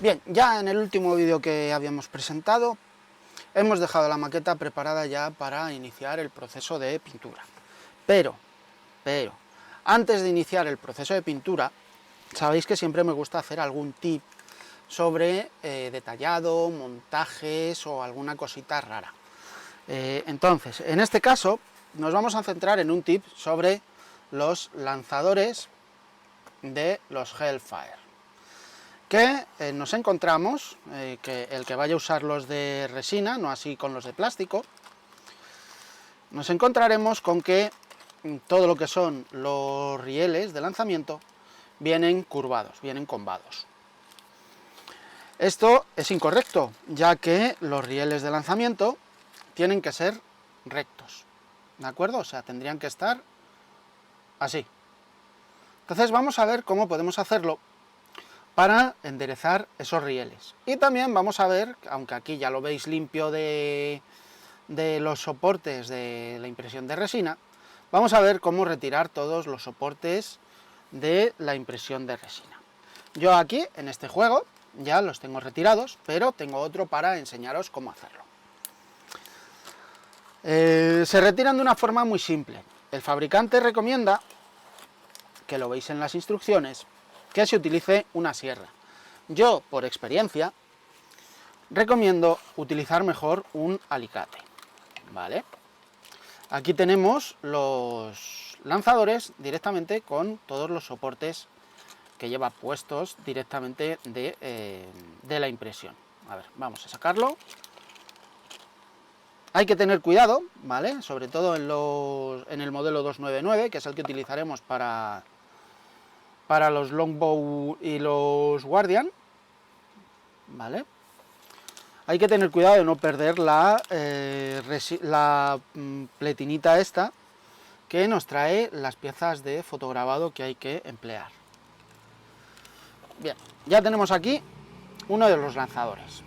Bien, ya en el último vídeo que habíamos presentado, hemos dejado la maqueta preparada ya para iniciar el proceso de pintura. Pero, antes de iniciar el proceso de pintura, sabéis que siempre me gusta hacer algún tip sobre detallado, montajes o alguna cosita rara. Entonces, en este caso, nos vamos a centrar en un tip sobre los lanzadores de los Hellfire. Que nos encontramos, que el que vaya a usar los de resina, no así con los de plástico, nos encontraremos con que todo lo que son los rieles de lanzamiento vienen curvados, vienen combados. Esto es incorrecto, ya que los rieles de lanzamiento tienen que ser rectos, ¿de acuerdo? O sea, tendrían que estar así. Entonces vamos a ver cómo podemos hacerlo para enderezar esos rieles. Y también vamos a ver, aunque aquí ya lo veis limpio de los soportes de la impresión de resina, vamos a ver cómo retirar todos los soportes de la impresión de resina. Yo aquí, en este juego, ya los tengo retirados, pero tengo otro para enseñaros cómo hacerlo. Se retiran de una forma muy simple. El fabricante recomienda, que lo veis en las instrucciones, que se utilice una sierra. Yo, por experiencia, recomiendo utilizar mejor un alicate, ¿vale? Aquí tenemos los lanzadores directamente con todos los soportes que lleva puestos directamente de la impresión. A ver, vamos a sacarlo. Hay que tener cuidado, ¿vale? Sobre todo en el modelo 299, que es el que utilizaremos para los Longbow y los Guardian, ¿vale? Hay que tener cuidado de no perder la pletinita esta que nos trae las piezas de fotograbado que hay que emplear. Bien, ya tenemos aquí uno de los lanzadores,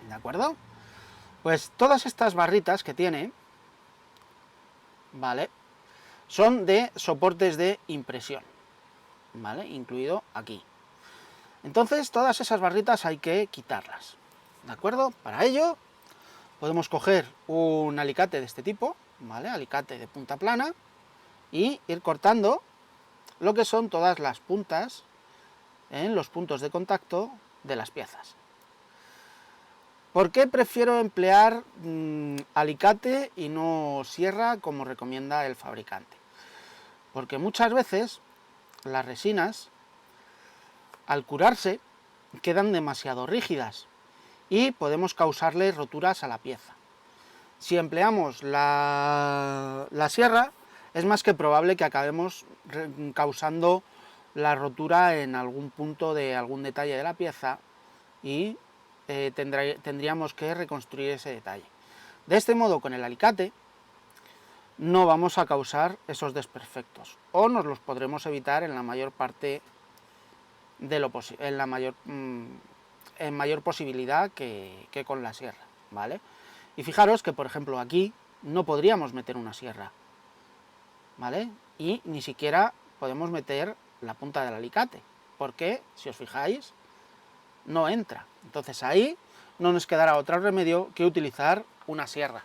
¿de acuerdo? Pues todas estas barritas que tiene, ¿vale?, son de soportes de impresión, ¿vale?, incluido aquí. Entonces todas esas barritas hay que quitarlas, ¿de acuerdo? Para ello podemos coger un alicate de este tipo, ¿vale?, alicate de punta plana, y ir cortando lo que son todas las puntas en los puntos de contacto de las piezas. ¿Por qué prefiero emplear alicate y no sierra como recomienda el fabricante? Porque muchas veces las resinas, al curarse, quedan demasiado rígidas y podemos causarle roturas a la pieza. Si empleamos la sierra, es más que probable que acabemos causando la rotura en algún punto de algún detalle de la pieza y tendríamos que reconstruir ese detalle. De este modo, con el alicate no vamos a causar esos desperfectos, o nos los podremos evitar en la mayor parte de lo posible, en mayor posibilidad que con la sierra, ¿vale? Y fijaros que, por ejemplo, aquí no podríamos meter una sierra, ¿vale? Y ni siquiera podemos meter la punta del alicate, porque, si os fijáis, no entra. Entonces ahí no nos quedará otro remedio que utilizar una sierra.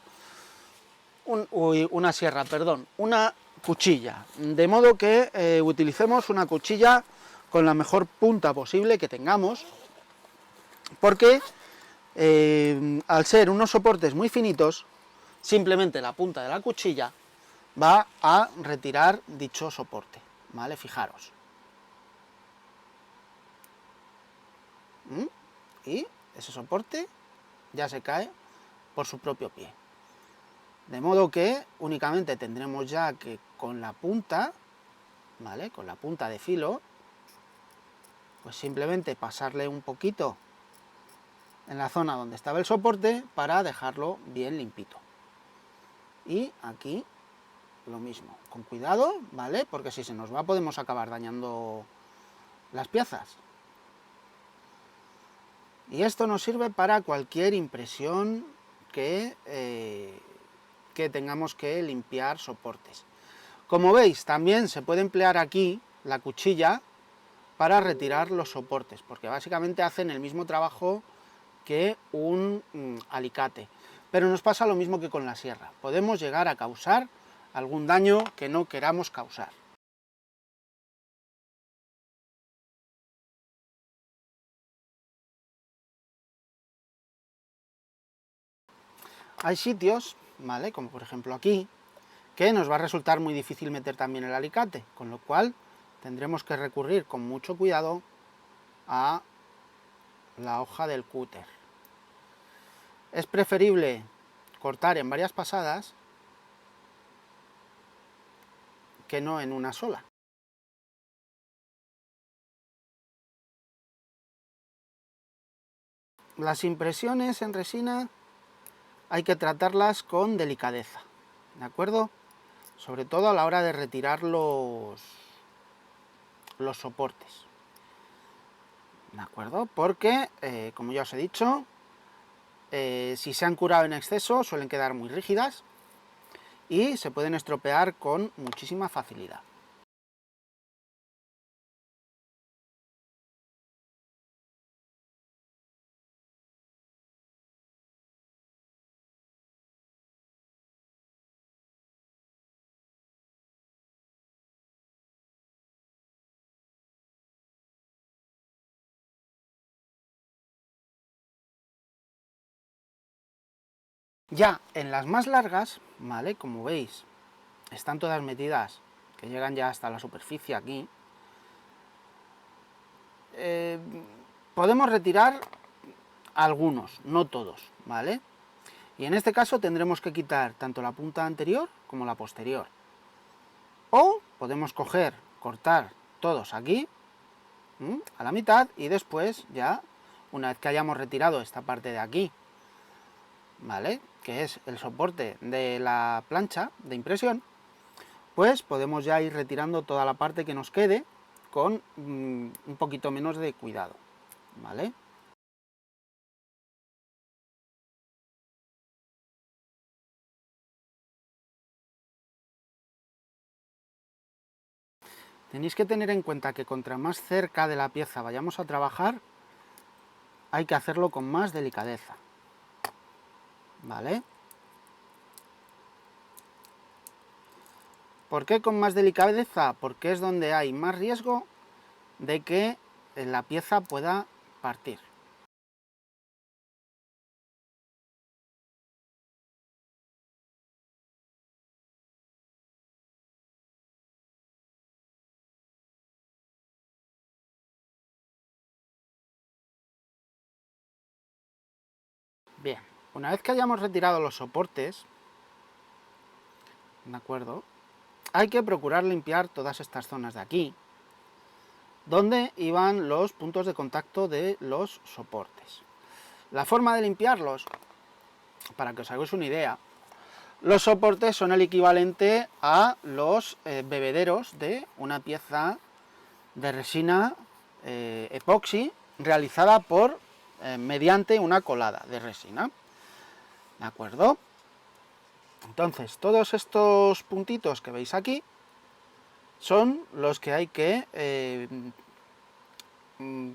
Una cuchilla. De modo que utilicemos una cuchilla con la mejor punta posible que tengamos, porque al ser unos soportes muy finitos, simplemente la punta de la cuchilla va a retirar dicho soporte, ¿vale? Fijaros. Y ese soporte ya se cae por su propio pie. De modo que únicamente tendremos ya que con la punta, ¿vale?, con la punta de filo, pues simplemente pasarle un poquito en la zona donde estaba el soporte para dejarlo bien limpito. Y aquí lo mismo, con cuidado, ¿vale?, porque si se nos va podemos acabar dañando las piezas. Y esto nos sirve para cualquier impresión que tengamos que limpiar soportes. Como veis, también se puede emplear aquí la cuchilla para retirar los soportes, porque básicamente hacen el mismo trabajo que un alicate. Pero nos pasa lo mismo que con la sierra, podemos llegar a causar algún daño que no queramos causar. Hay sitios, ¿vale?, como por ejemplo aquí, que nos va a resultar muy difícil meter también el alicate, con lo cual tendremos que recurrir con mucho cuidado a la hoja del cúter. Es preferible cortar en varias pasadas que no en una sola. Las impresiones en resina hay que tratarlas con delicadeza, ¿de acuerdo? Sobre todo a la hora de retirar los soportes, ¿de acuerdo? Porque, como ya os he dicho, si se han curado en exceso suelen quedar muy rígidas y se pueden estropear con muchísima facilidad. Ya en las más largas, ¿vale?, como veis, están todas metidas, que llegan ya hasta la superficie aquí, podemos retirar algunos, no todos, ¿vale? Y en este caso tendremos que quitar tanto la punta anterior como la posterior. O podemos coger, cortar todos aquí, a la mitad, y después ya, una vez que hayamos retirado esta parte de aquí, ¿vale?, que es el soporte de la plancha de impresión, pues podemos ya ir retirando toda la parte que nos quede con un poquito menos de cuidado, ¿vale? Tenéis que tener en cuenta que contra más cerca de la pieza vayamos a trabajar, hay que hacerlo con más delicadeza, ¿vale? ¿Por qué con más delicadeza? Porque es donde hay más riesgo de que la pieza pueda partir. Bien, una vez que hayamos retirado los soportes, ¿de acuerdo?, hay que procurar limpiar todas estas zonas de aquí, donde iban los puntos de contacto de los soportes. La forma de limpiarlos, para que os hagáis una idea, los soportes son el equivalente a los bebederos de una pieza de resina epoxi realizada mediante una colada de resina, ¿de acuerdo? Entonces, todos estos puntitos que veis aquí son los que hay que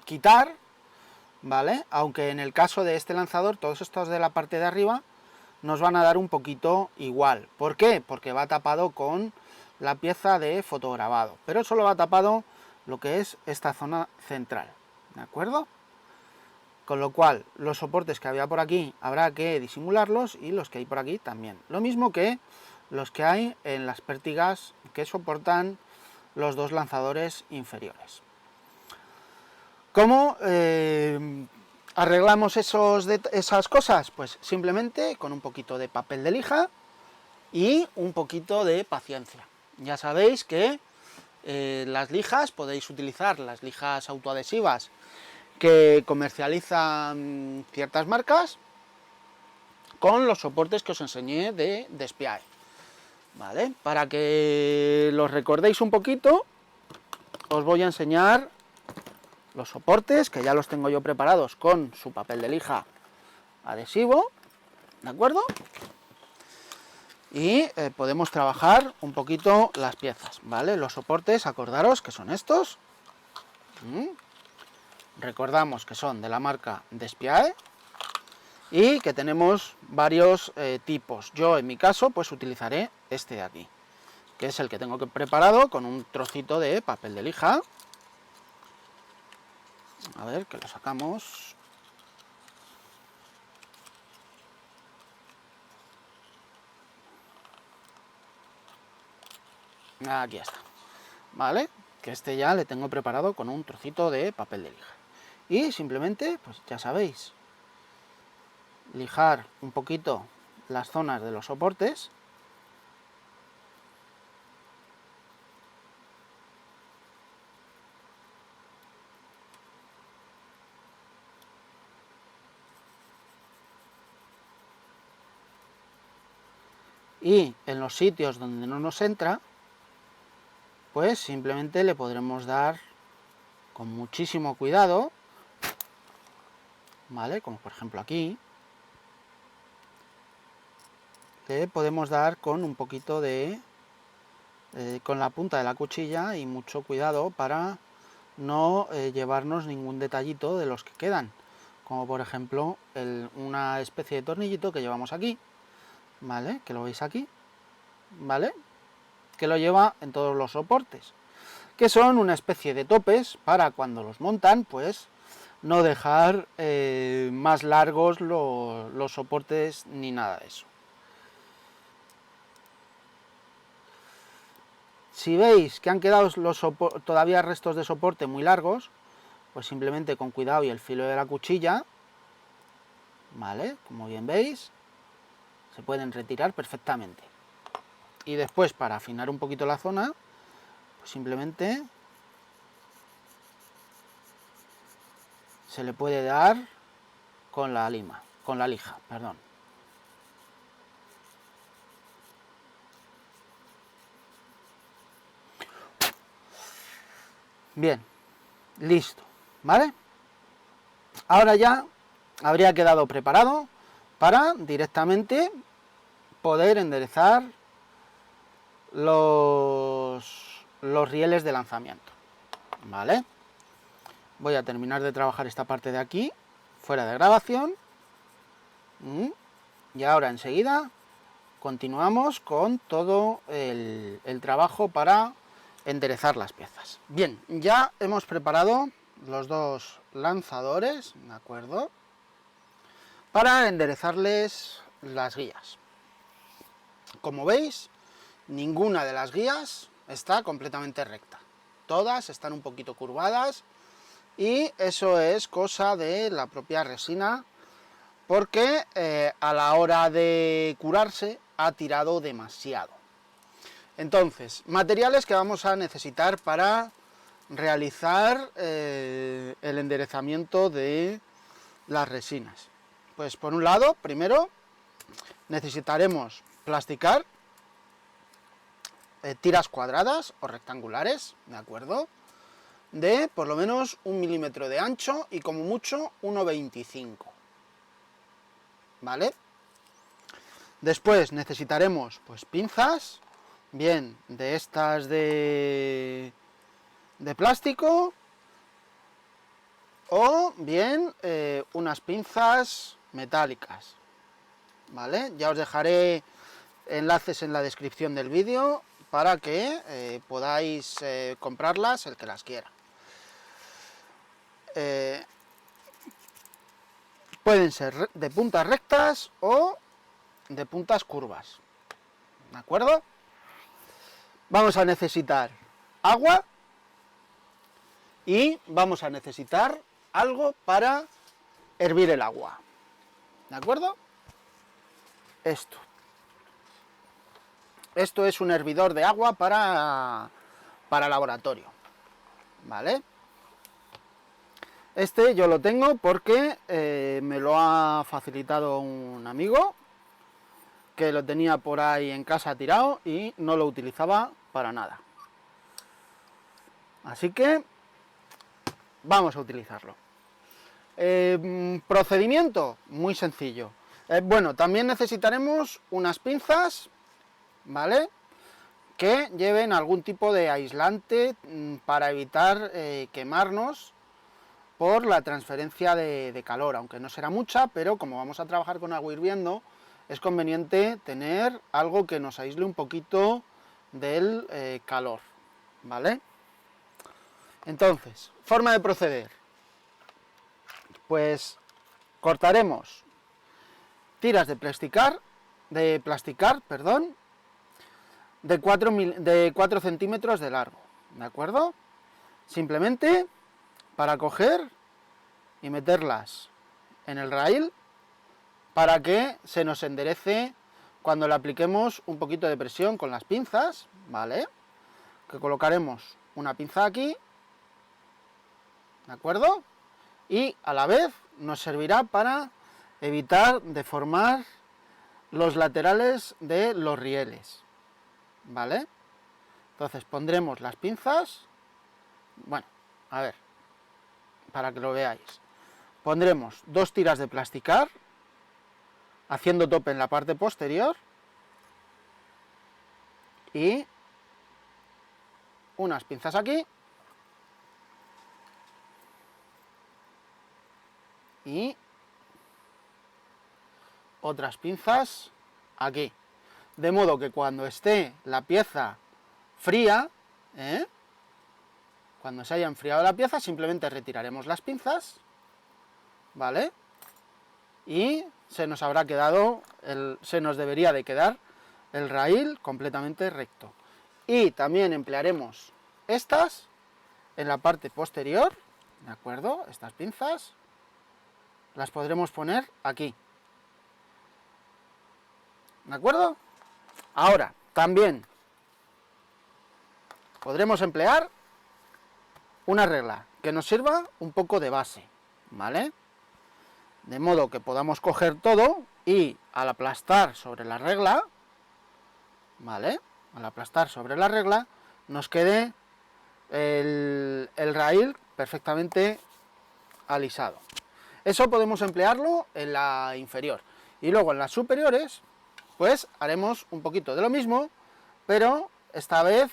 quitar, ¿vale? Aunque en el caso de este lanzador, todos estos de la parte de arriba nos van a dar un poquito igual. ¿Por qué? Porque va tapado con la pieza de fotograbado, pero solo va tapado lo que es esta zona central, ¿de acuerdo? Con lo cual, los soportes que había por aquí habrá que disimularlos y los que hay por aquí también. Lo mismo que los que hay en las pértigas que soportan los dos lanzadores inferiores. ¿Cómo arreglamos esas cosas? Pues simplemente con un poquito de papel de lija y un poquito de paciencia. Ya sabéis que las lijas, podéis utilizar las lijas autoadhesivas que comercializan ciertas marcas con los soportes que os enseñé de SPI, ¿vale? Para que los recordéis un poquito, os voy a enseñar los soportes, que ya los tengo yo preparados con su papel de lija adhesivo, ¿de acuerdo? Y podemos trabajar un poquito las piezas, ¿vale? Los soportes, acordaros que son estos, Recordamos que son de la marca Despiae y que tenemos varios tipos. Yo en mi caso pues utilizaré este de aquí, que es el que tengo preparado con un trocito de papel de lija. A ver, que lo sacamos. Aquí está. ¿Vale? Que este ya le tengo preparado con un trocito de papel de lija. Y simplemente, pues ya sabéis, lijar un poquito las zonas de los soportes. Y en los sitios donde no nos entra, pues simplemente le podremos dar con muchísimo cuidado, ¿vale? Como por ejemplo aquí, le podemos dar con un poquito de... con la punta de la cuchilla y mucho cuidado para no llevarnos ningún detallito de los que quedan, como por ejemplo una especie de tornillito que llevamos aquí, ¿vale? Que lo veis aquí, ¿vale? Que lo lleva en todos los soportes, que son una especie de topes para cuando los montan, pues no dejar más largos los soportes ni nada de eso. Si veis que han quedado todavía restos de soporte muy largos, pues simplemente con cuidado y el filo de la cuchilla, ¿vale? Como bien veis, se pueden retirar perfectamente. Y después, para afinar un poquito la zona, pues simplemente se le puede dar con la lija, perdón. Bien, listo, ¿vale? Ahora ya habría quedado preparado para directamente poder enderezar los rieles de lanzamiento, ¿vale? Voy a terminar de trabajar esta parte de aquí, fuera de grabación, y ahora enseguida continuamos con todo el trabajo para enderezar las piezas. Bien, ya hemos preparado los dos lanzadores, ¿de acuerdo? Para enderezarles las guías. Como veis, ninguna de las guías está completamente recta. Todas están un poquito curvadas y eso es cosa de la propia resina, porque a la hora de curarse ha tirado demasiado. Entonces, materiales que vamos a necesitar para realizar el enderezamiento de las resinas. Pues por un lado, primero, necesitaremos plasticar, tiras cuadradas o rectangulares, ¿de acuerdo? De por lo menos 1 milímetro de ancho y como mucho 1,25, ¿vale? Después necesitaremos pues pinzas, bien de estas de plástico o bien unas pinzas metálicas, ¿vale? Ya os dejaré enlaces en la descripción del vídeo para que podáis comprarlas el que las quiera. Pueden ser de puntas rectas o de puntas curvas, ¿de acuerdo? Vamos a necesitar agua y vamos a necesitar algo para hervir el agua, ¿de acuerdo? Esto es un hervidor de agua para laboratorio, ¿vale? Este yo lo tengo porque me lo ha facilitado un amigo que lo tenía por ahí en casa tirado y no lo utilizaba para nada. Así que vamos a utilizarlo. Procedimiento muy sencillo. Bueno, también necesitaremos unas pinzas, ¿vale? que lleven algún tipo de aislante para evitar quemarnos por la transferencia de calor, aunque no será mucha, pero como vamos a trabajar con agua hirviendo, es conveniente tener algo que nos aísle un poquito del calor, ¿vale? Entonces, forma de proceder. Pues cortaremos tiras de plasticar, perdón, de 4 centímetros de largo, ¿de acuerdo? Simplemente para coger y meterlas en el raíl para que se nos enderece cuando le apliquemos un poquito de presión con las pinzas, ¿vale? Que colocaremos una pinza aquí, ¿de acuerdo? Y a la vez nos servirá para evitar deformar los laterales de los rieles, ¿vale? Entonces pondremos las pinzas, bueno, a ver, para que lo veáis. Pondremos 2 tiras de plasticar, haciendo tope en la parte posterior, y unas pinzas aquí, y otras pinzas aquí. De modo que cuando esté la pieza fría, cuando se haya enfriado la pieza, simplemente retiraremos las pinzas, ¿vale? Y se nos habrá quedado, se nos debería de quedar el raíl completamente recto. Y también emplearemos estas en la parte posterior, ¿de acuerdo? Estas pinzas las podremos poner aquí, ¿de acuerdo? Ahora, también podremos emplear una regla que nos sirva un poco de base, ¿vale? De modo que podamos coger todo y al aplastar sobre la regla, ¿vale? Al aplastar sobre la regla nos quede el raíl perfectamente alisado. Eso podemos emplearlo en la inferior. Y luego en las superiores, pues haremos un poquito de lo mismo, pero esta vez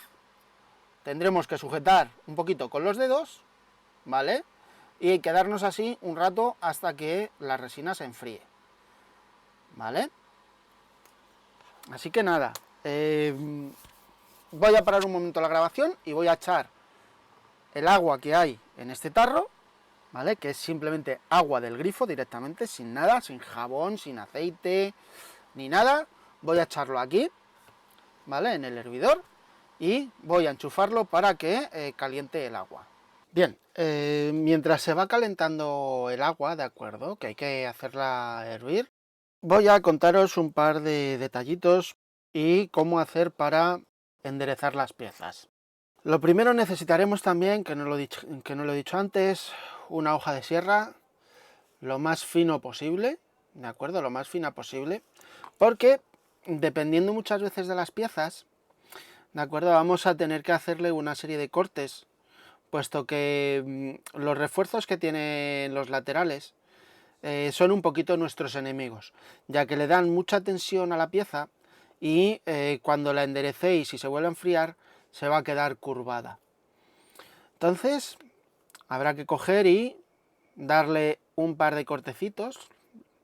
tendremos que sujetar un poquito con los dedos, ¿vale? Y quedarnos así un rato hasta que la resina se enfríe, ¿vale? Así que nada, voy a parar un momento la grabación y voy a echar el agua que hay en este tarro, ¿vale? Que es simplemente agua del grifo directamente, sin nada, sin jabón, sin aceite, ni nada. Voy a echarlo aquí, ¿vale? En el hervidor y voy a enchufarlo para que caliente el agua. Bien, mientras se va calentando el agua, ¿de acuerdo? Que hay que hacerla hervir, voy a contaros un par de detallitos y cómo hacer para enderezar las piezas. Lo primero necesitaremos también, que no lo he dicho antes, una hoja de sierra lo más fino posible, ¿de acuerdo? Lo más fina posible, porque dependiendo muchas veces de las piezas, ¿de acuerdo? Vamos a tener que hacerle una serie de cortes, puesto que los refuerzos que tienen los laterales son un poquito nuestros enemigos, ya que le dan mucha tensión a la pieza y cuando la enderecéis y se vuelve a enfriar, se va a quedar curvada. Entonces, habrá que coger y darle un par de cortecitos,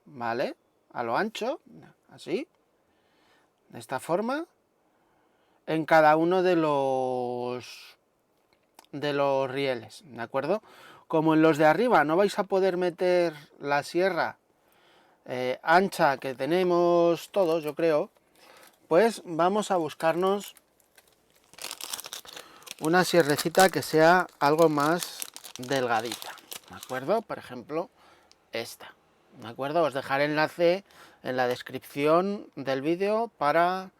¿vale? A lo ancho, así, de esta forma, en cada uno de los rieles, ¿de acuerdo? Como en los de arriba no vais a poder meter la sierra ancha que tenemos todos, yo creo, pues vamos a buscarnos una sierrecita que sea algo más delgadita, ¿de acuerdo? Por ejemplo, esta, ¿de acuerdo? Os dejaré enlace en la descripción del vídeo para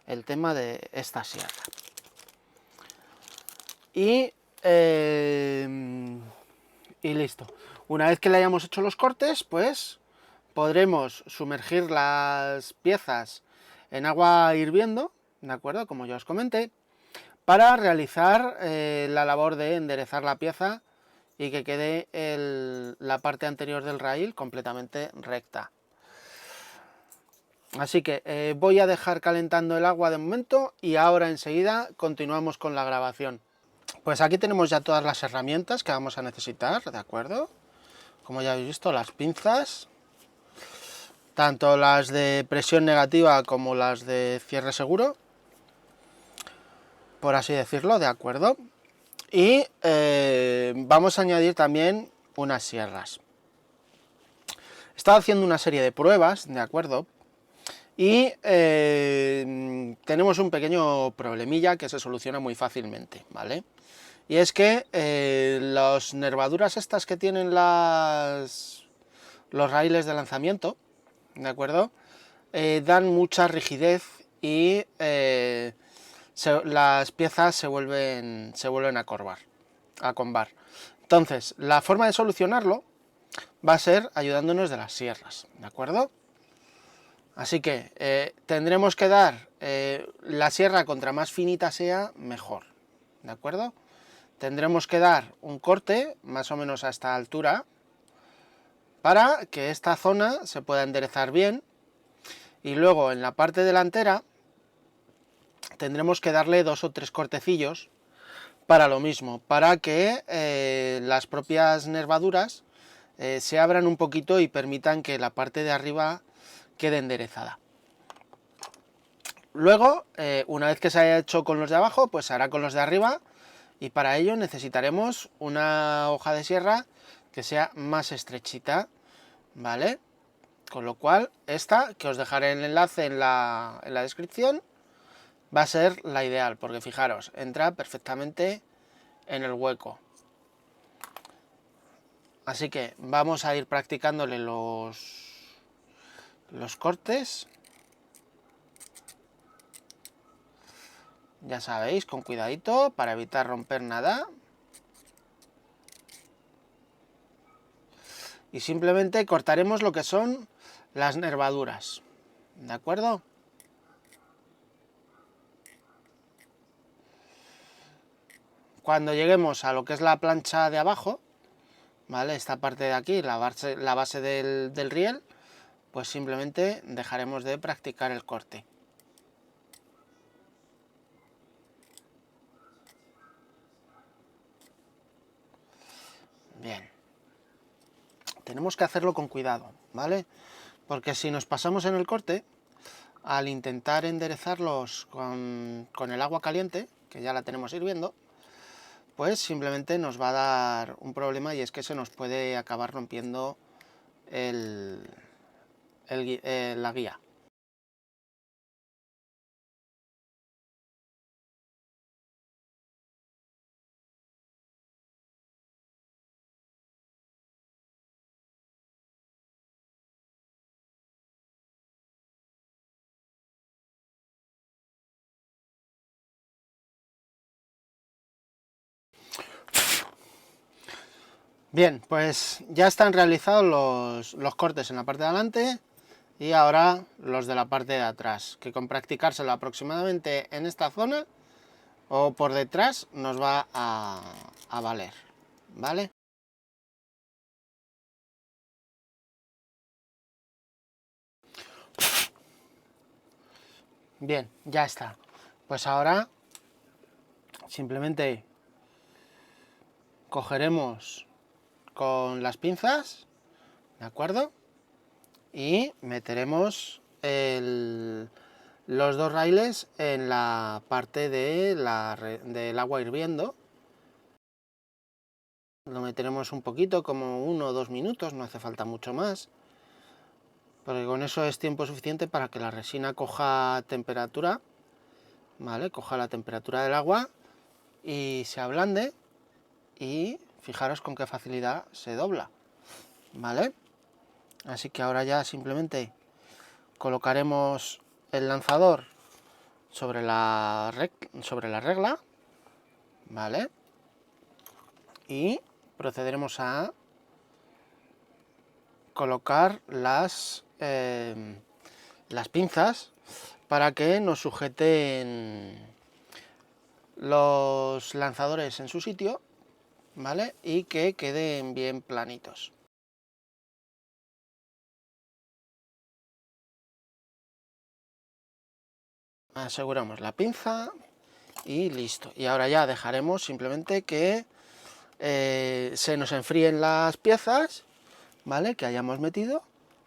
el tema de esta sierra. Y listo. Una vez que le hayamos hecho los cortes, pues podremos sumergir las piezas en agua hirviendo, ¿de acuerdo? Como ya os comenté, para realizar la labor de enderezar la pieza y que quede la parte anterior del raíl completamente recta. Así que voy a dejar calentando el agua de momento y ahora enseguida continuamos con la grabación. Pues aquí tenemos ya todas las herramientas que vamos a necesitar, ¿de acuerdo? Como ya habéis visto, las pinzas, tanto las de presión negativa como las de cierre seguro, por así decirlo, ¿de acuerdo? Y vamos a añadir también unas sierras. He estado haciendo una serie de pruebas, ¿de acuerdo? Y tenemos un pequeño problemilla que se soluciona muy fácilmente, ¿vale? Y es que las nervaduras estas que tienen los raíles de lanzamiento, ¿de acuerdo? Dan mucha rigidez y las piezas se vuelven a combar. Entonces, la forma de solucionarlo va a ser ayudándonos de las sierras, ¿de acuerdo? Así que tendremos que dar la sierra, contra más finita sea, mejor, ¿de acuerdo? Tendremos que dar un corte, más o menos a esta altura, para que esta zona se pueda enderezar bien, y luego en la parte delantera tendremos que darle 2 o 3 cortecillos para lo mismo, para que las propias nervaduras se abran un poquito y permitan que la parte de arriba quede enderezada. Luego, una vez que se haya hecho con los de abajo, pues se hará con los de arriba, y para ello necesitaremos una hoja de sierra que sea más estrechita, ¿vale? Con lo cual, esta, que os dejaré el enlace en la descripción, va a ser la ideal, porque fijaros, entra perfectamente en el hueco. Así que vamos a ir practicándole los cortes. Ya sabéis, con cuidadito, para evitar romper nada. Y simplemente cortaremos lo que son las nervaduras, ¿de acuerdo? Cuando lleguemos a lo que es la plancha de abajo, ¿vale? Esta parte de aquí, la base del riel, pues simplemente dejaremos de practicar el corte. Bien. Tenemos que hacerlo con cuidado, ¿vale? Porque si nos pasamos en el corte, al intentar enderezarlos con el agua caliente, que ya la tenemos hirviendo, pues simplemente nos va a dar un problema, y es que se nos puede acabar rompiendo la guía. Bien, pues ya están realizados los cortes en la parte de adelante, y ahora los de la parte de atrás, que con practicárselo aproximadamente en esta zona o por detrás nos va a valer, ¿vale? Bien, ya está. Pues ahora simplemente cogeremos con las pinzas, ¿de acuerdo? Y meteremos los dos raíles en la parte del agua hirviendo. Lo meteremos un poquito, como 1 o 2 minutos, no hace falta mucho más, porque con eso es tiempo suficiente para que la resina coja temperatura, ¿vale? Coja la temperatura del agua y se ablande, y fijaros con qué facilidad se dobla, ¿vale? Así que ahora ya simplemente colocaremos el lanzador sobre la regla, ¿vale? Y procederemos a colocar las pinzas para que nos sujeten los lanzadores en su sitio, ¿vale? Y que queden bien planitos. aseguramos la pinza y listo. Y ahora ya dejaremos simplemente que se nos enfríen las piezas, ¿vale? Que hayamos metido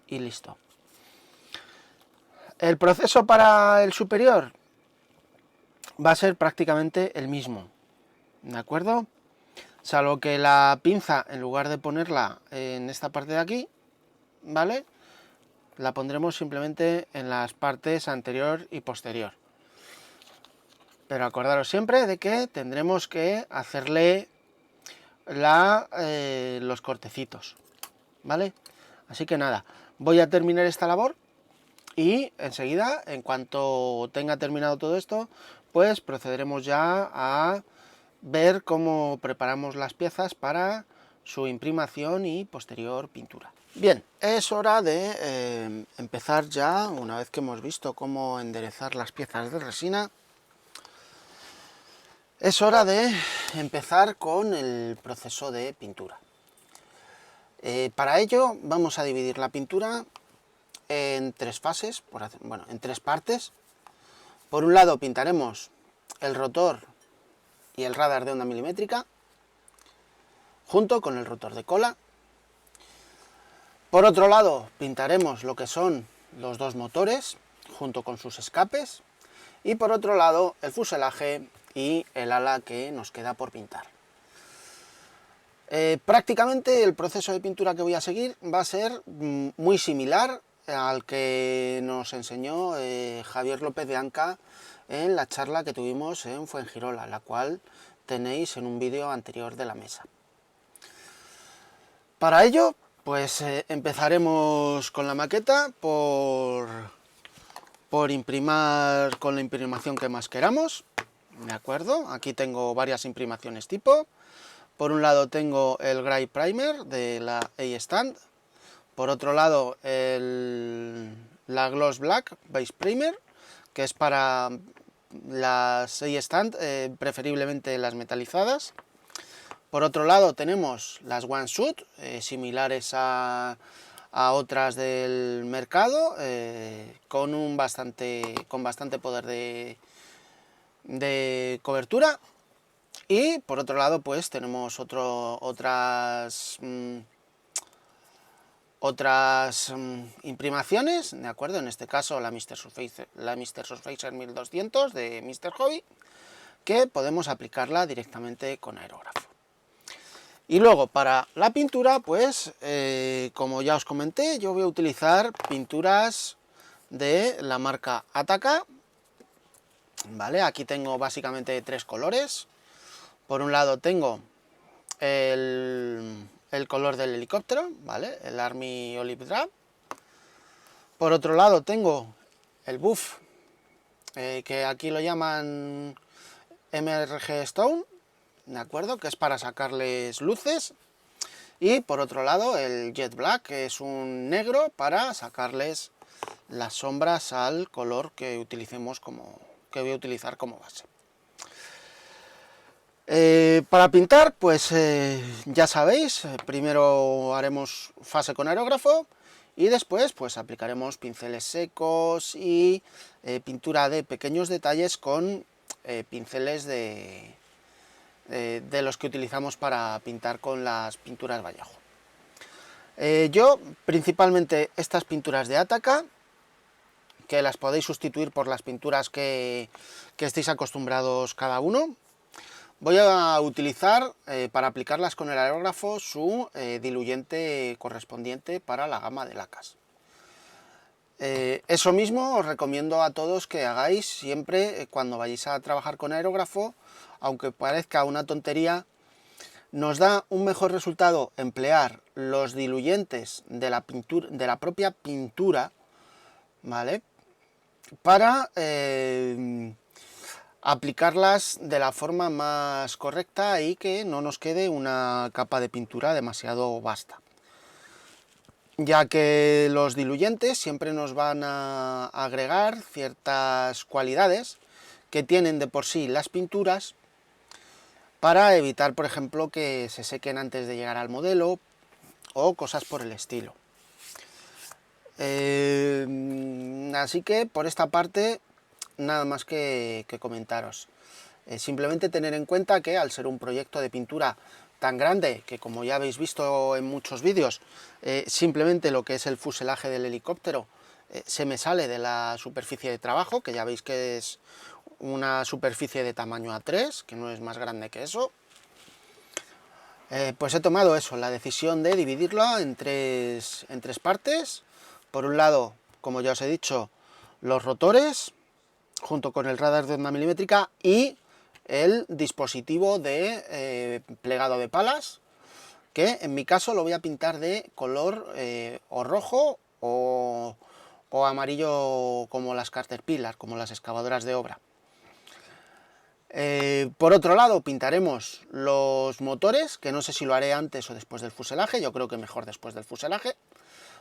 y listo. El proceso para el superior va a ser prácticamente el mismo, ¿de acuerdo? Salvo que la pinza, en lugar de ponerla en esta parte de aquí, ¿vale?, la pondremos simplemente en las partes anterior y posterior. Pero acordaros siempre de que tendremos que hacerle los cortecitos, ¿vale? Así que nada, voy a terminar esta labor y enseguida, en cuanto tenga terminado todo esto, pues procederemos ya a ver cómo preparamos las piezas para su imprimación y posterior pintura. Bien, es hora de empezar ya, una vez que hemos visto cómo enderezar las piezas de resina, es hora de empezar con el proceso de pintura. Para ello vamos a dividir la pintura en tres fases, en tres partes. Por un lado pintaremos el rotor y el radar de onda milimétrica, junto con el rotor de cola. Por otro lado pintaremos lo que son los dos motores, junto con sus escapes. Y por otro lado el fuselaje y el ala que nos queda por pintar. Prácticamente el proceso de pintura que voy a seguir va a ser muy similar al que nos enseñó Javier López de Anca en la charla que tuvimos en Fuengirola, la cual tenéis en un vídeo anterior de la mesa. Para ello, pues empezaremos con la maqueta por imprimir con la imprimación que más queramos, ¿de acuerdo? Aquí tengo varias imprimaciones tipo. Por un lado tengo el Gray Primer de la A-Stand, por otro lado la Gloss Black Base Primer, que es para las A-Stand, preferiblemente las metalizadas. Por otro lado tenemos las One Shoot, similares a otras del mercado, con bastante poder de cobertura. Y por otro lado pues tenemos otras imprimaciones, ¿de acuerdo? En este caso la Mr. Surfacer 1200 de Mr. Hobby, que podemos aplicarla directamente con aerógrafo. Y luego para la pintura, pues como ya os comenté, yo voy a utilizar pinturas de la marca Ataka, ¿vale? Aquí tengo básicamente tres colores. Por un lado tengo el color del helicóptero, ¿vale?, el Army Olive Drab. Por otro lado tengo el buff, que aquí lo llaman MRG Stone, ¿de acuerdo?, que es para sacarles luces. Y por otro lado el Jet Black, que es un negro para sacarles las sombras al color que voy a utilizar como base. Para pintar, pues ya sabéis, primero haremos fase con aerógrafo y después pues aplicaremos pinceles secos y pintura de pequeños detalles con pinceles de los que utilizamos para pintar con las pinturas Vallejo. Yo principalmente estas pinturas de Ataka, que las podéis sustituir por las pinturas que estéis acostumbrados cada uno. Voy a utilizar para aplicarlas con el aerógrafo su diluyente correspondiente para la gama de lacas. Eso mismo os recomiendo a todos que hagáis siempre cuando vayáis a trabajar con aerógrafo, aunque parezca una tontería. Nos da un mejor resultado emplear los diluyentes de la propia pintura, ¿vale?, para aplicarlas de la forma más correcta y que no nos quede una capa de pintura demasiado vasta, ya que los diluyentes siempre nos van a agregar ciertas cualidades que tienen de por sí las pinturas, para evitar, por ejemplo, que se sequen antes de llegar al modelo o cosas por el estilo. Así que por esta parte nada más que comentaros. Simplemente tener en cuenta que al ser un proyecto de pintura tan grande, que como ya habéis visto en muchos vídeos, simplemente lo que es el fuselaje del helicóptero se me sale de la superficie de trabajo, que ya veis que es una superficie de tamaño A3, que no es más grande que eso. Pues he tomado eso, la decisión de dividirlo en tres partes. Por un lado, como ya os he dicho, los rotores, junto con el radar de onda milimétrica y el dispositivo de plegado de palas, que en mi caso lo voy a pintar de color o rojo o amarillo, como las Caterpillar, como las excavadoras de obra. Por otro lado, pintaremos los motores, que no sé si lo haré antes o después del fuselaje, yo creo que mejor después del fuselaje,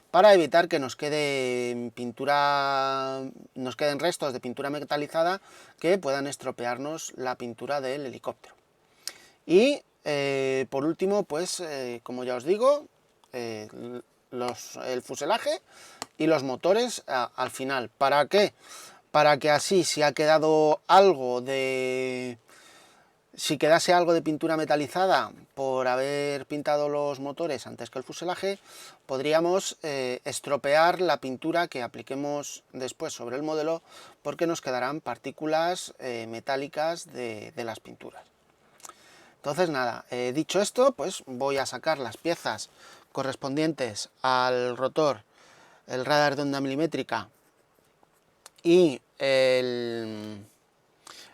para evitar que nos quede pintura, nos queden restos de pintura metalizada que puedan estropearnos la pintura del helicóptero. Y por último, pues como ya os digo, el fuselaje y los motores al final. ¿Para qué? Para que así, si ha quedado algo de... Si quedase algo de pintura metalizada por haber pintado los motores antes que el fuselaje, podríamos estropear la pintura que apliquemos después sobre el modelo, porque nos quedarán partículas metálicas de las pinturas. Entonces nada, dicho esto, pues voy a sacar las piezas correspondientes al rotor, el radar de onda milimétrica y el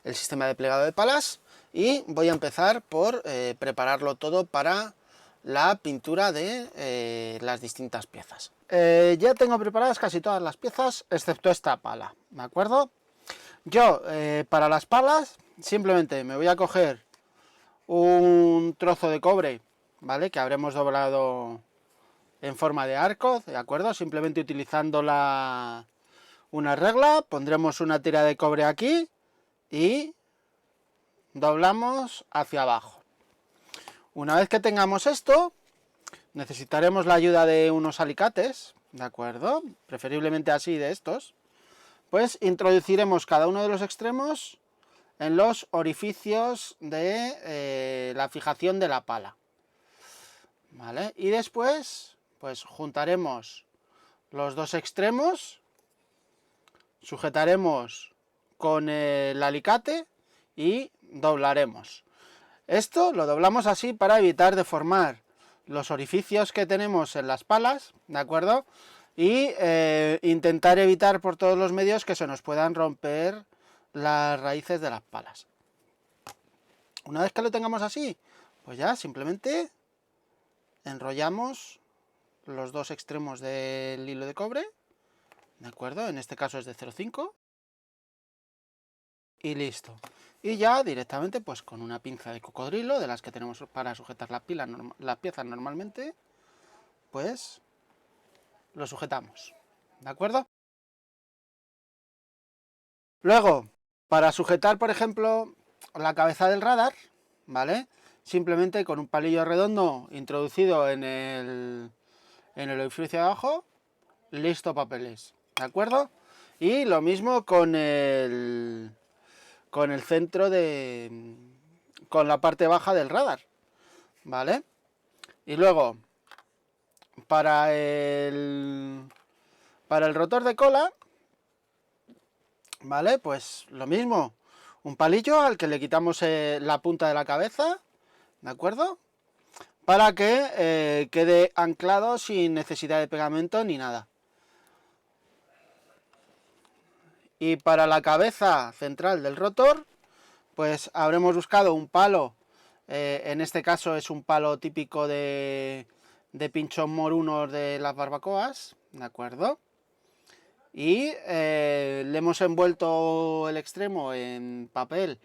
sistema de plegado de palas, y voy a empezar por prepararlo todo para la pintura de las distintas piezas. Ya tengo preparadas casi todas las piezas, excepto esta pala, ¿de acuerdo? Yo, para las palas, simplemente me voy a coger un trozo de cobre, ¿vale? Que habremos doblado en forma de arco, ¿de acuerdo? Simplemente utilizando una regla, pondremos una tira de cobre aquí y doblamos hacia abajo. Una vez que tengamos esto, necesitaremos la ayuda de unos alicates, ¿de acuerdo? Preferiblemente así, de estos. Pues introduciremos cada uno de los extremos en los orificios de la fijación de la pala, ¿vale? Y después, pues juntaremos los dos extremos, sujetaremos con el alicate y doblaremos. Esto lo doblamos así para evitar deformar los orificios que tenemos en las palas, ¿de acuerdo? Y intentar evitar por todos los medios que se nos puedan romper las raíces de las palas. Una vez que lo tengamos así, pues ya simplemente enrollamos los dos extremos del hilo de cobre, ¿de acuerdo? En este caso es de 0,5 y listo. Y ya directamente, pues con una pinza de cocodrilo, de las que tenemos para sujetar las piezas normalmente, pues lo sujetamos, ¿de acuerdo? Luego, para sujetar, por ejemplo, la cabeza del radar, ¿vale? Simplemente con un palillo redondo introducido en el orificio de abajo, listo papeles, ¿de acuerdo? Y lo mismo con el centro con la parte baja del radar, ¿vale? Y luego, para el rotor de cola, ¿vale? Pues lo mismo, un palillo al que le quitamos la punta de la cabeza, ¿de acuerdo? Para que quede anclado sin necesidad de pegamento ni nada. Y para la cabeza central del rotor, pues habremos buscado un palo, en este caso es un palo típico de pinchón morunos de las barbacoas, ¿de acuerdo? Y le hemos envuelto el extremo en papel,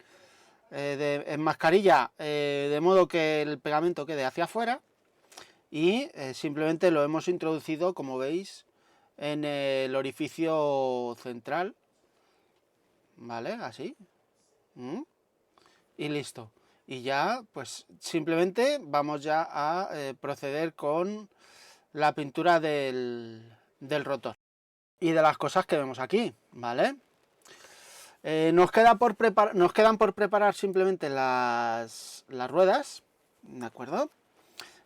en mascarilla, de modo que el pegamento quede hacia afuera, y simplemente lo hemos introducido, como veis, en el orificio central, ¿vale? Así. Y listo. Y ya, pues simplemente vamos ya a proceder con la pintura del rotor y de las cosas que vemos aquí, ¿vale? Nos quedan por preparar simplemente las ruedas, ¿de acuerdo?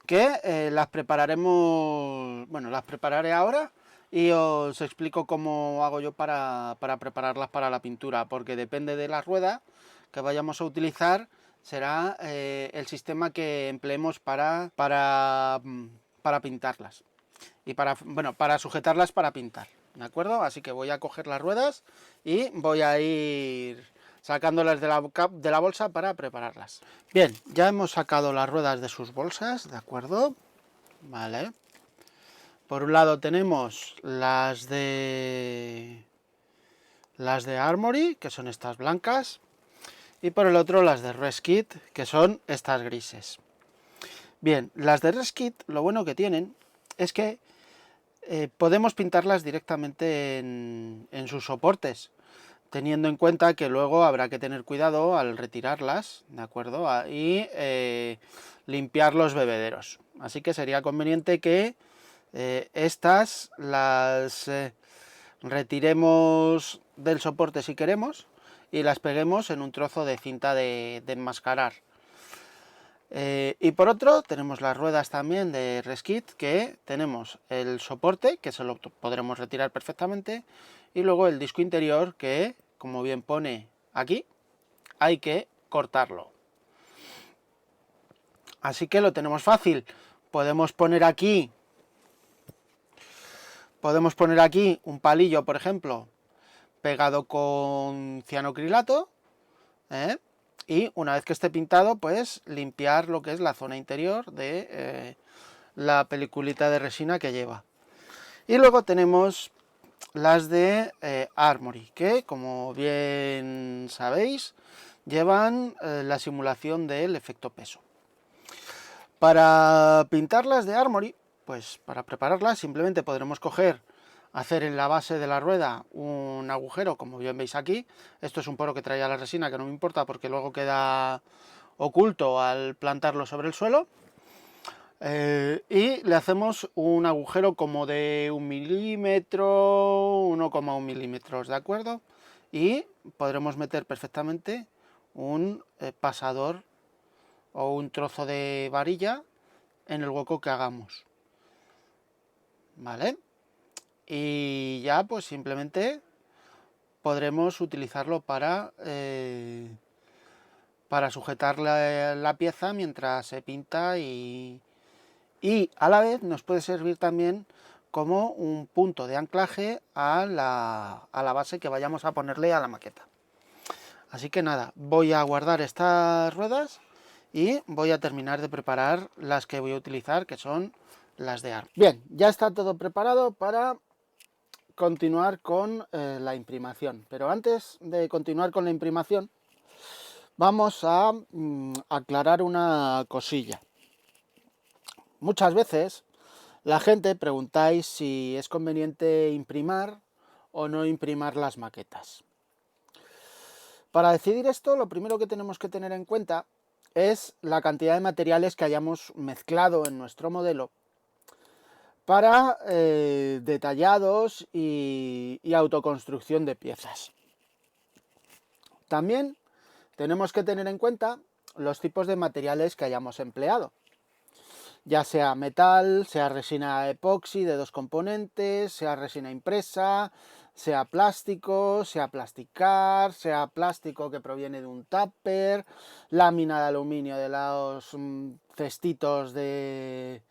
Que las prepararemos, bueno, las prepararé ahora y os explico cómo hago yo para prepararlas para la pintura, porque depende de la rueda que vayamos a utilizar, será el sistema que empleemos para pintarlas y para sujetarlas para pintar, ¿de acuerdo? Así que voy a coger las ruedas y voy a ir sacándolas de la bolsa para prepararlas. Bien, ya hemos sacado las ruedas de sus bolsas, ¿de acuerdo? Vale. Por un lado tenemos las de Armory, que son estas blancas, y por el otro las de Reskit, que son estas grises. Bien, las de Reskit, lo bueno que tienen es que podemos pintarlas directamente en sus soportes, teniendo en cuenta que luego habrá que tener cuidado al retirarlas, ¿de acuerdo? Y limpiar los bebederos. Así que sería conveniente que estas las retiremos del soporte si queremos y las peguemos en un trozo de cinta de enmascarar. Y por otro tenemos las ruedas también de Reskit, que tenemos el soporte, que se lo podremos retirar perfectamente, y luego el disco interior, que como bien pone aquí, hay que cortarlo. Así que lo tenemos fácil. Podemos poner aquí un palillo, por ejemplo, pegado con cianocrilato, y una vez que esté pintado, pues limpiar lo que es la zona interior de la peliculita de resina que lleva. Y luego tenemos las de Armory, que como bien sabéis, llevan la simulación del efecto peso. Para pintar las de Armory, pues para prepararlas simplemente podremos hacer en la base de la rueda un agujero, como bien veis aquí. Esto es un poro que traía la resina, que no me importa porque luego queda oculto al plantarlo sobre el suelo. Y le hacemos un agujero como de 1 milímetro, 1,1 milímetros, ¿de acuerdo? Y podremos meter perfectamente un pasador o un trozo de varilla en el hueco que hagamos, ¿vale? Y ya pues simplemente podremos utilizarlo para sujetar la pieza mientras se pinta y a la vez nos puede servir también como un punto de anclaje a la base que vayamos a ponerle a la maqueta. Así que nada, voy a guardar estas ruedas y voy a terminar de preparar las que voy a utilizar, que son las de Armory. Bien, ya está todo preparado para continuar con la imprimación. Pero antes de continuar con la imprimación, vamos a aclarar una cosilla. Muchas veces la gente preguntáis si es conveniente imprimar o no imprimar las maquetas. Para decidir esto, lo primero que tenemos que tener en cuenta es la cantidad de materiales que hayamos mezclado en nuestro modelo para detallados y autoconstrucción de piezas. También tenemos que tener en cuenta los tipos de materiales que hayamos empleado, ya sea metal, sea resina epoxi de 2 componentes, sea resina impresa, sea plástico, sea plasticar, sea plástico que proviene de un tupper, lámina de aluminio de los cestitos de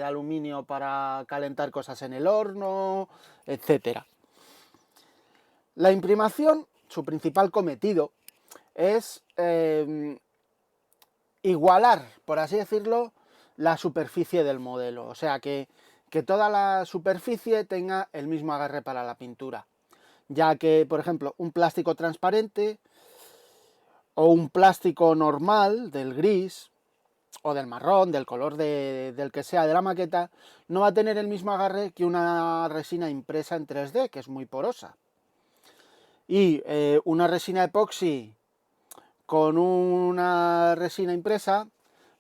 aluminio para calentar cosas en el horno, etcétera. La imprimación, su principal cometido es igualar, por así decirlo, la superficie del modelo, o sea que toda la superficie tenga el mismo agarre para la pintura, ya que, por ejemplo, un plástico transparente o un plástico normal del gris o del marrón, del color del que sea de la maqueta, no va a tener el mismo agarre que una resina impresa en 3D, que es muy porosa. Y una resina epoxi con una resina impresa,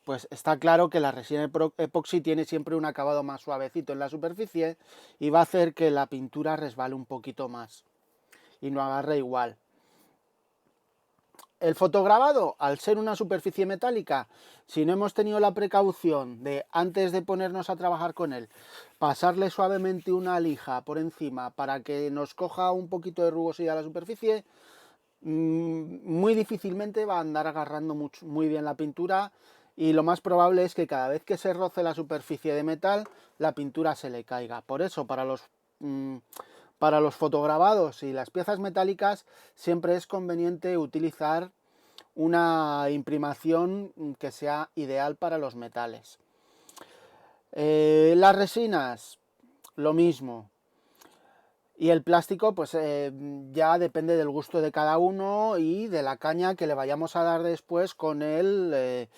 pues está claro que la resina epoxi tiene siempre un acabado más suavecito en la superficie y va a hacer que la pintura resbale un poquito más. y no agarre igual. El fotograbado, al ser una superficie metálica, si no hemos tenido la precaución de, antes de ponernos a trabajar con él, pasarle suavemente una lija por encima para que nos coja un poquito de rugosidad a la superficie, muy difícilmente va a andar agarrando muy bien la pintura, y lo más probable es que cada vez que se roce la superficie de metal, la pintura se le caiga. Por eso, para los fotograbados y las piezas metálicas siempre es conveniente utilizar una imprimación que sea ideal para los metales. Las resinas, lo mismo. Y el plástico, pues ya depende del gusto de cada uno y de la caña que le vayamos a dar después con el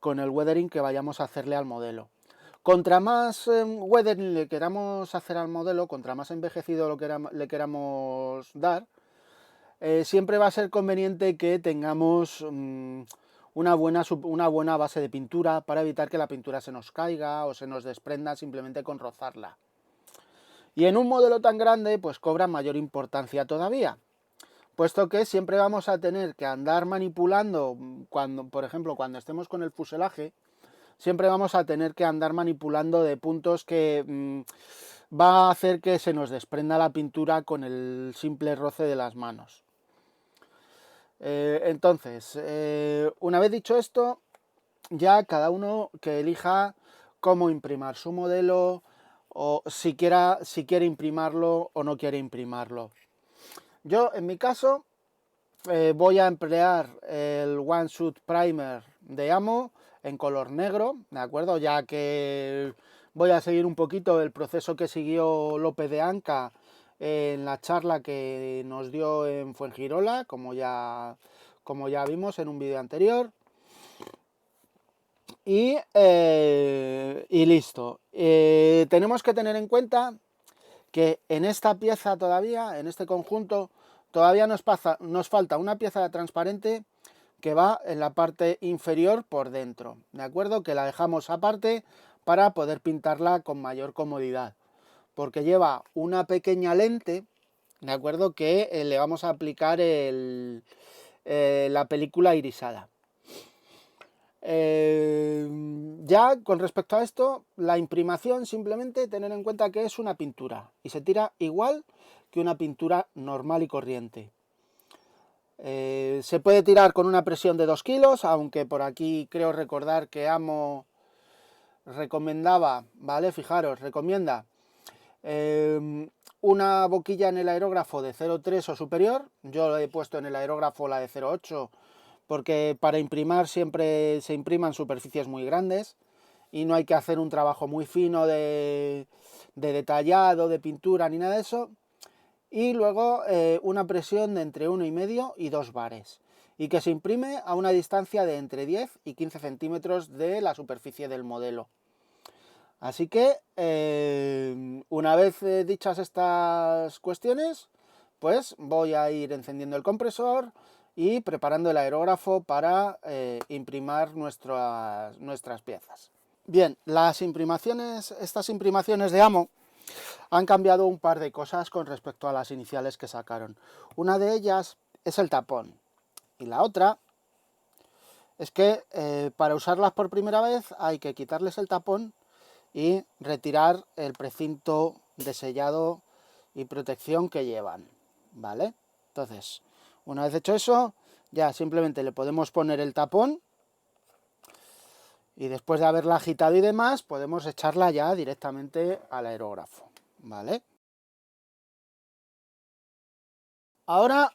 weathering que vayamos a hacerle al modelo. Contra más weathering le queramos hacer al modelo, contra más envejecido le queramos dar, siempre va a ser conveniente que tengamos una buena base de pintura para evitar que la pintura se nos caiga o se nos desprenda simplemente con rozarla. Y en un modelo tan grande, pues cobra mayor importancia todavía, puesto que siempre vamos a tener que andar manipulando, por ejemplo, cuando estemos con el fuselaje, siempre vamos a tener que andar manipulando de puntos que va a hacer que se nos desprenda la pintura con el simple roce de las manos. Entonces, una vez dicho esto, ya cada uno que elija cómo imprimir su modelo, o si quiere imprimirlo o no quiere imprimirlo. Yo, en mi caso, voy a emplear el One Shoot Primer de Amo en color negro, ¿de acuerdo? Ya que voy a seguir un poquito el proceso que siguió López de Anca en la charla que nos dio en Fuengirola, como ya vimos en un vídeo anterior. Y listo. Tenemos que tener en cuenta que en esta pieza todavía, en este conjunto, todavía nos falta una pieza transparente que va en la parte inferior por dentro, ¿de acuerdo? Que la dejamos aparte para poder pintarla con mayor comodidad, porque lleva una pequeña lente, ¿de acuerdo? Que le vamos a aplicar la película irisada. Ya con respecto a esto, la imprimación, simplemente tener en cuenta que es una pintura y se tira igual que una pintura normal y corriente. Se puede tirar con una presión de 2 kilos, aunque por aquí creo recordar que Amo recomendaba, ¿vale? Fijaros, recomienda una boquilla en el aerógrafo de 0,3 o superior. Yo he puesto en el aerógrafo la de 0,8 porque para imprimir siempre se impriman superficies muy grandes y no hay que hacer un trabajo muy fino de detallado, de pintura ni nada de eso. Y luego una presión de entre 1,5 y 2 bares y que se imprime a una distancia de entre 10 y 15 centímetros de la superficie del modelo. Así que una vez dichas estas cuestiones, pues voy a ir encendiendo el compresor y preparando el aerógrafo para imprimir nuestras piezas. Bien, estas imprimaciones de Amo han cambiado un par de cosas con respecto a las iniciales que sacaron. Una de ellas es el tapón y la otra es que para usarlas por primera vez hay que quitarles el tapón y retirar el precinto de sellado y protección que llevan, ¿vale? Entonces, una vez hecho eso, ya simplemente le podemos poner el tapón y después de haberla agitado y demás, podemos echarla ya directamente al aerógrafo, ¿vale? Ahora,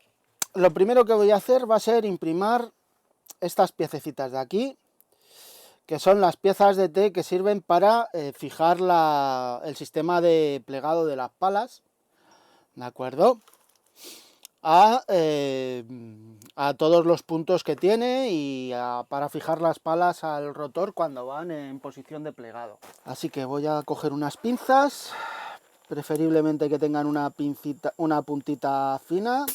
lo primero que voy a hacer va a ser imprimir estas piececitas de aquí, que son las piezas de T que sirven para fijar el sistema de plegado de las palas, ¿de acuerdo? A todos los puntos que tiene y para fijar las palas al rotor cuando van en posición de plegado. Así que voy a coger unas pinzas, preferiblemente que tengan una puntita fina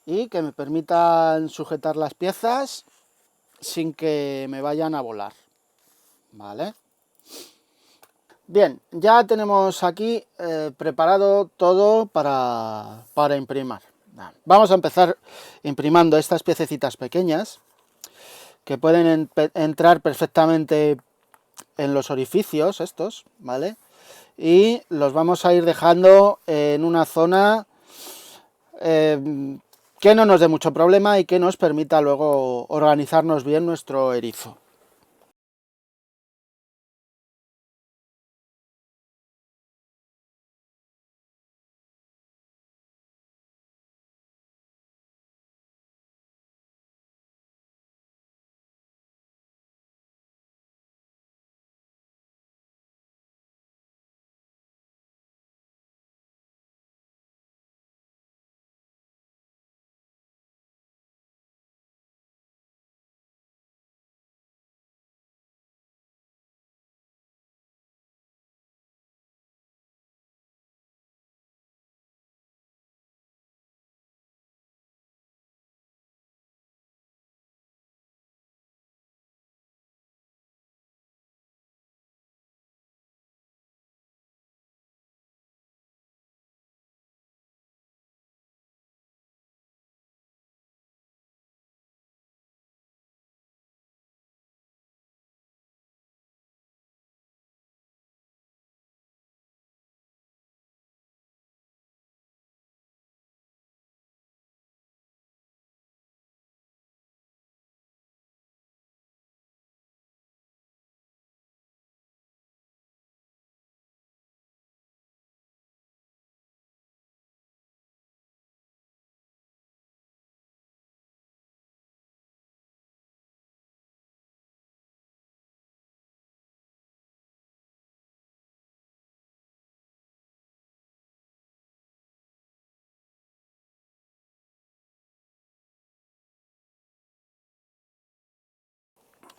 y que me permitan sujetar las piezas sin que me vayan a volar, ¿vale? Bien, ya tenemos aquí preparado todo para imprimir, Vamos a empezar imprimando estas piececitas pequeñas que pueden entrar perfectamente en los orificios estos, ¿vale? Y los vamos a ir dejando en una zona que no nos dé mucho problema y que nos permita luego organizarnos bien nuestro erizo.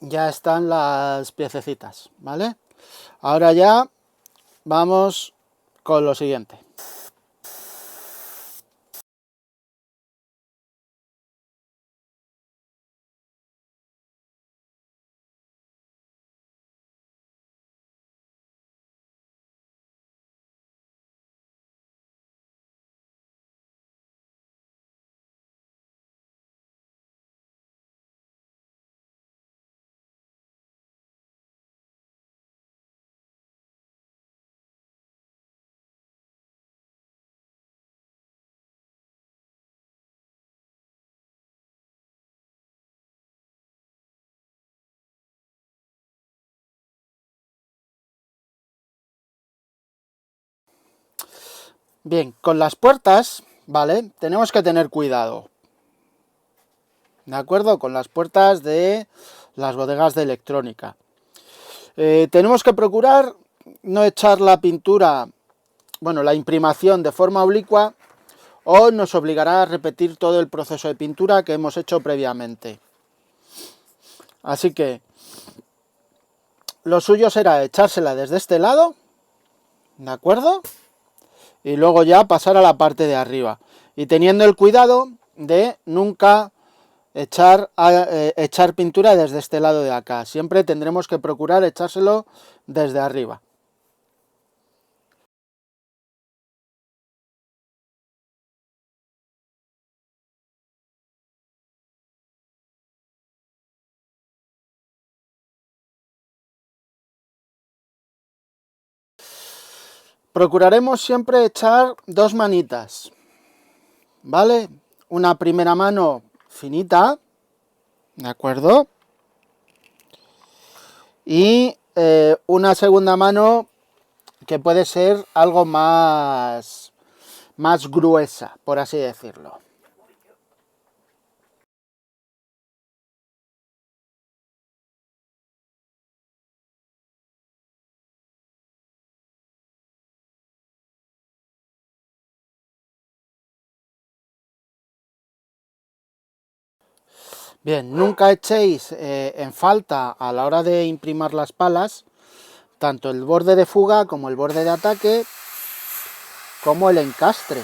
Ya están las piececitas, ¿vale? Ahora ya vamos con lo siguiente. Bien, con las puertas, ¿vale? Tenemos que tener cuidado, ¿de acuerdo? Con las puertas de las bodegas de electrónica. Tenemos que procurar no echar la pintura, bueno, la imprimación de forma oblicua, o nos obligará a repetir todo el proceso de pintura que hemos hecho previamente. Así que lo suyo será echársela desde este lado, ¿de acuerdo? Y luego ya pasar a la parte de arriba. Y teniendo el cuidado de nunca echar pintura desde este lado de acá. Siempre tendremos que procurar echárselo desde arriba. Procuraremos siempre echar dos manitas, ¿vale? Una primera mano finita, ¿de acuerdo? Y una segunda mano que puede ser algo más gruesa, por así decirlo. Bien, nunca echéis en falta a la hora de imprimir las palas tanto el borde de fuga como el borde de ataque como el encastre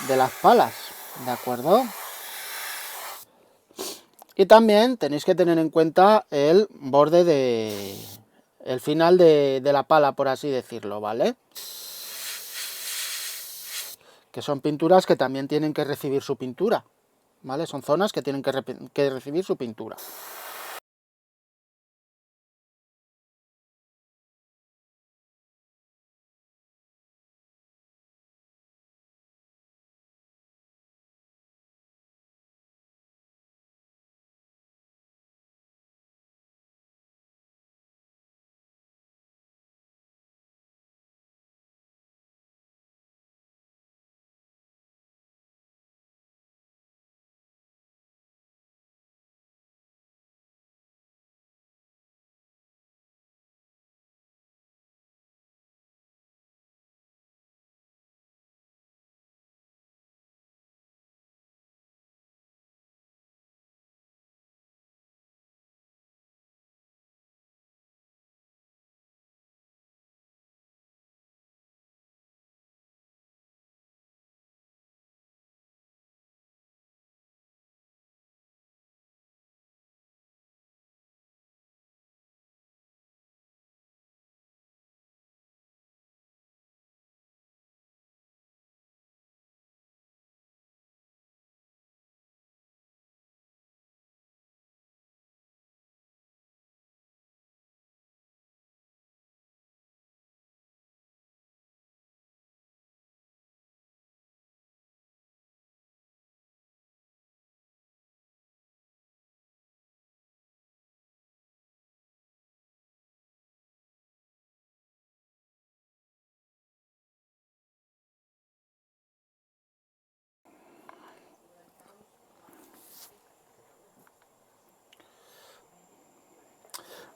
de las palas, ¿de acuerdo? Y también tenéis que tener en cuenta el borde el final de la pala, por así decirlo, ¿vale? que son pinturas que también tienen que recibir su pintura, ¿vale? Son zonas que tienen que recibir su pintura.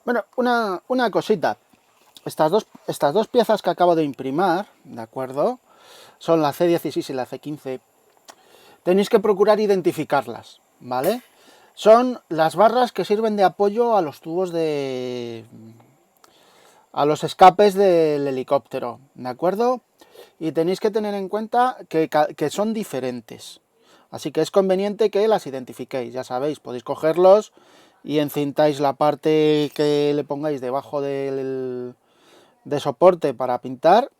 Bueno, una cosita. Estas dos piezas que acabo de imprimir, ¿de acuerdo? Son la C16 y la C15. Tenéis que procurar identificarlas, ¿vale? Son las barras que sirven de apoyo a los tubos a los escapes del helicóptero, ¿de acuerdo? Y tenéis que tener en cuenta que son diferentes. Así que es conveniente que las identifiquéis, ya sabéis, podéis cogerlos y encintáis la parte que le pongáis debajo de soporte para pintar,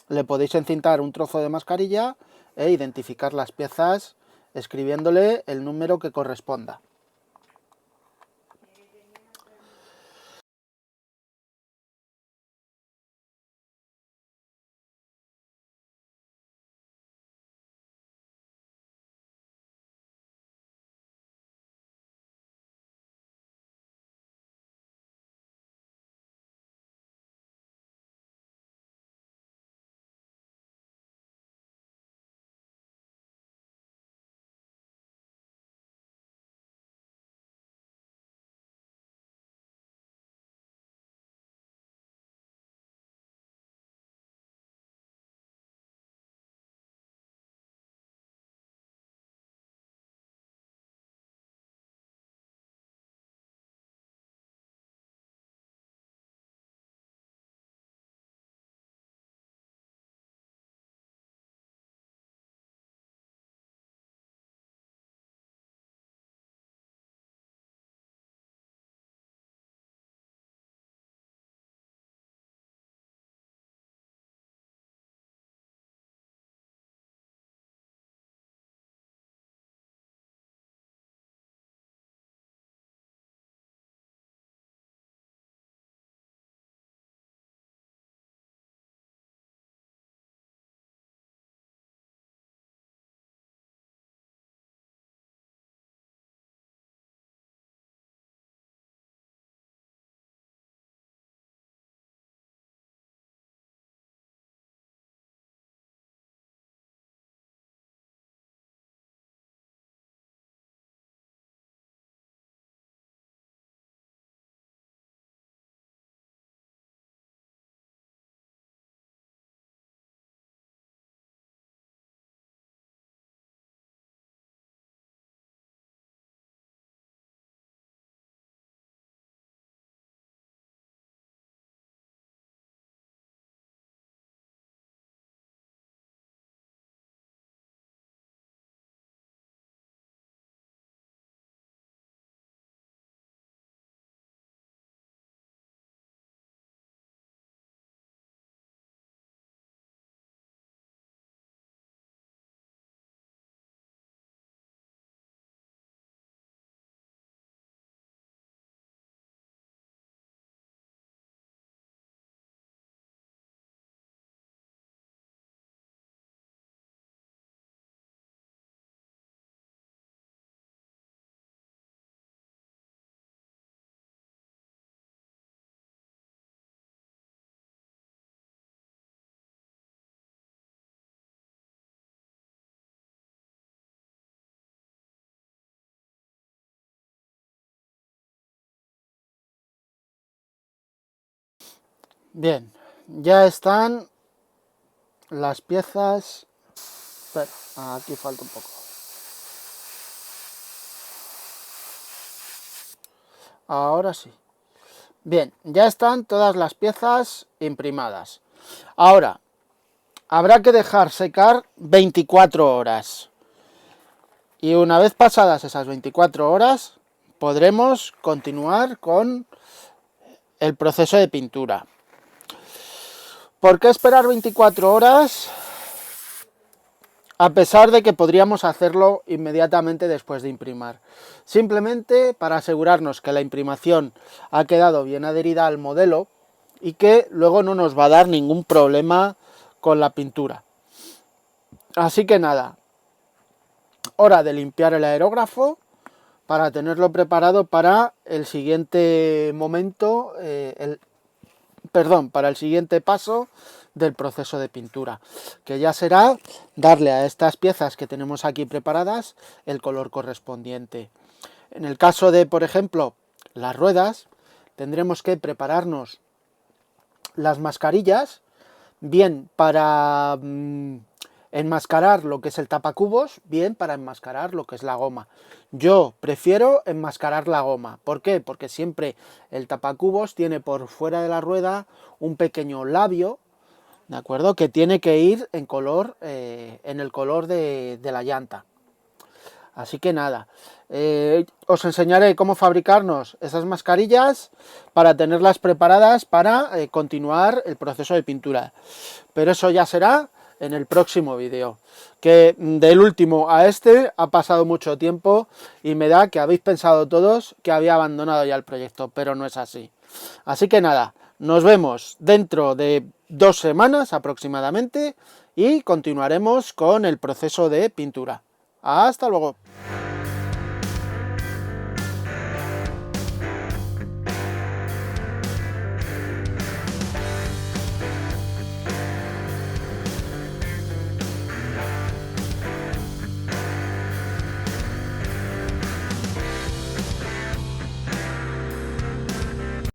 le podéis encintar un trozo de mascarilla e identificar las piezas escribiéndole el número que corresponda. Bien, ya están las piezas. Espera, aquí falta un poco. Ahora sí. Bien, ya están todas las piezas imprimadas. Ahora, habrá que dejar secar 24 horas. Y una vez pasadas esas 24 horas, podremos continuar con el proceso de pintura. ¿Por qué esperar 24 horas? A pesar de que podríamos hacerlo inmediatamente después de imprimir. Simplemente para asegurarnos que la imprimación ha quedado bien adherida al modelo y que luego no nos va a dar ningún problema con la pintura. Así que nada, hora de limpiar el aerógrafo para tenerlo preparado para el siguiente momento, para el siguiente paso del proceso de pintura, que ya será darle a estas piezas que tenemos aquí preparadas el color correspondiente. En el caso de, por ejemplo, las ruedas, tendremos que prepararnos las mascarillas, bien para enmascarar lo que es el tapacubos, bien para enmascarar lo que es la goma. Yo prefiero enmascarar la goma. ¿Por qué? Porque siempre el tapacubos tiene por fuera de la rueda un pequeño labio, ¿de acuerdo? Que tiene que ir en color, en el color de la llanta. Así que nada, os enseñaré cómo fabricarnos esas mascarillas para tenerlas preparadas para continuar el proceso de pintura. Pero eso ya será en el próximo vídeo, que del último a este ha pasado mucho tiempo y me da que habéis pensado todos que había abandonado ya el proyecto, pero no es así. Así que nada, nos vemos dentro de 2 semanas aproximadamente y continuaremos con el proceso de pintura. Hasta luego.